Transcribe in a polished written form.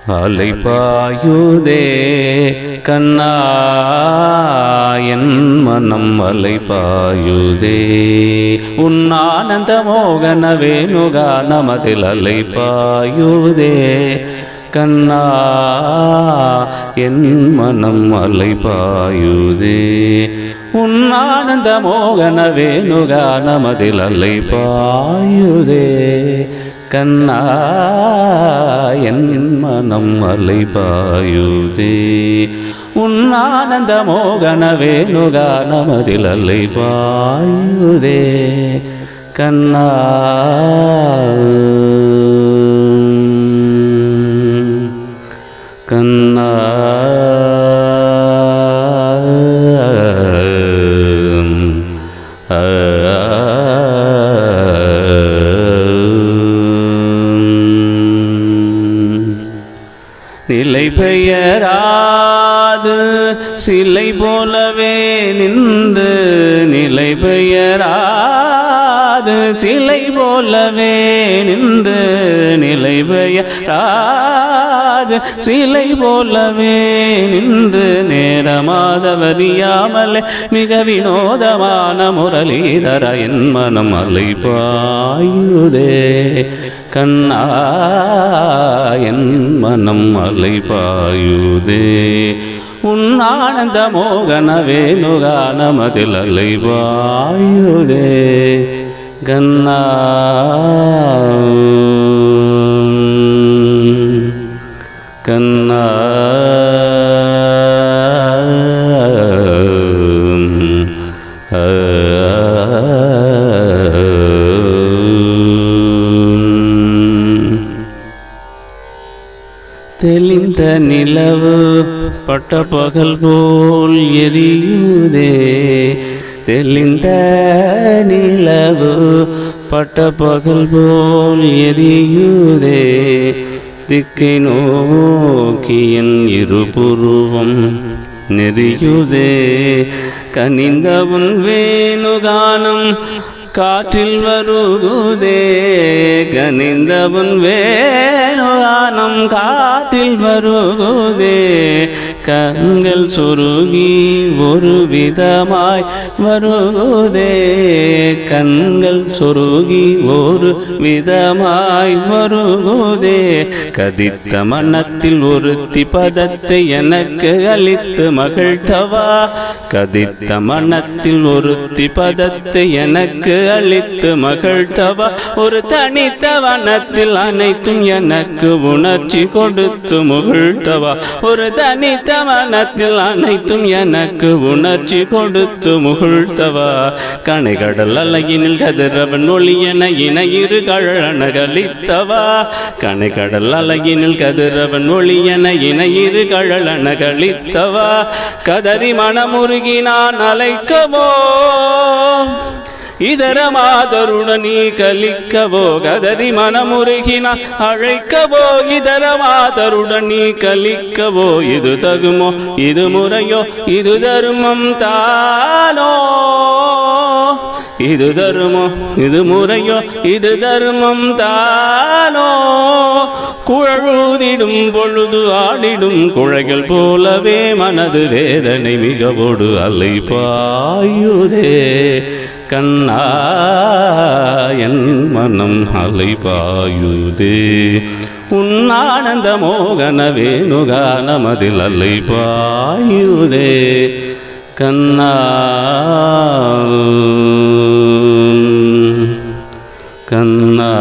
அலைபாயுதே கண்ணா என் மனம் அலைபாயுதே உன் ஆனந்த மோகன வேணுகானமதில் அலைபாயுதே கண்ணா என் மனம் அலைபாயுதே உன் ஆனந்த மோகன வேணுகானமதில் அலைபாயுதே கண்ணா என் மனம் அலைபாயுதே உன் ஆனந்த மோகன வேணுகானமதில் அலைபாயுதே கண்ணா கண்ணா நிலை பெயராது சிலை போலவே நின்று நிலை பெயராது சிலை போலவே நின்று நிலை பெயராது சிலை போலவே நின்று நேரமாதவறியாமலே மிக வினோதமான முரளிதர என் மனம் அலைபாயுதே கண்ணா என் மனம் அலைபாயுதே உன் ஆனந்த மோகன வேணுகானமதில் அலைபாயுதே கண்ணா கண்ணா தெளிந்த நிலவு பட்ட பகல் போல் எரியுதே தெளிந்த நிலவு பட்ட பகல் போல் எரியுதே திக்கை நோக்கி என் இருபுருவம் நெறியுதே கனிந்த உன் வேணுகானம் காற்றில் வருகுதே கனிந்த உன் வேணுகானம் காற்றில் வருகுதே கண்கள் சொருகி ஒரு விதமாய் வருகுதே கண்கள் சொருகி ஒரு விதமாய் வருகுதே கதித்த மனத்தில் ஒருத்தி பதத்தை எனக்கு அளித்து மகிழ்த்தவா கதித்த மனத்தில் ஒருத்தி பதத்தை எனக்கு அளித்து மகிழ்த்தவா ஒரு தனித்த வனத்தில் அனைத்தும் எனக்கு உணர்ச்சி கொடுத்து முகிழ்த்தவா ஒரு தனித்த வனத்தில் அனைத்தும் எனக்கு உணர்ச்சி கொடுத்து முகிழ்த்தவா கனைகடல் அழகினில் கதிரவன் ஒளி என இணையிரு கழனகளித்தவா கனைகடல் அழகினில் கதிரவன் ஒளி என இணையிரு கழனகளித்தவா கதறி மனமுருகி நான் அழைக்கவோ இதர மாதருடன் நீ கலிக்கவோ கதறி மனமுருகினா அழைக்கவோ இதர மாதருடன் நீ கலிக்கவோ இது தகுமோ இது முறையோ இது தர்மம் தானோ இது தர்மோ இது முறையோ இது தர்மம் தானோ குழழுதிடும் பொழுது ஆடிடும் குழைகள் போலவே மனது வேதனை மிகவோடு அலைபாயுதே கண்ணா என் மனம் அலைபாயுதே உன் ஆனந்த மோகன வேணுகானமதில் அலைபாயுதே கண்ணா கண்ணா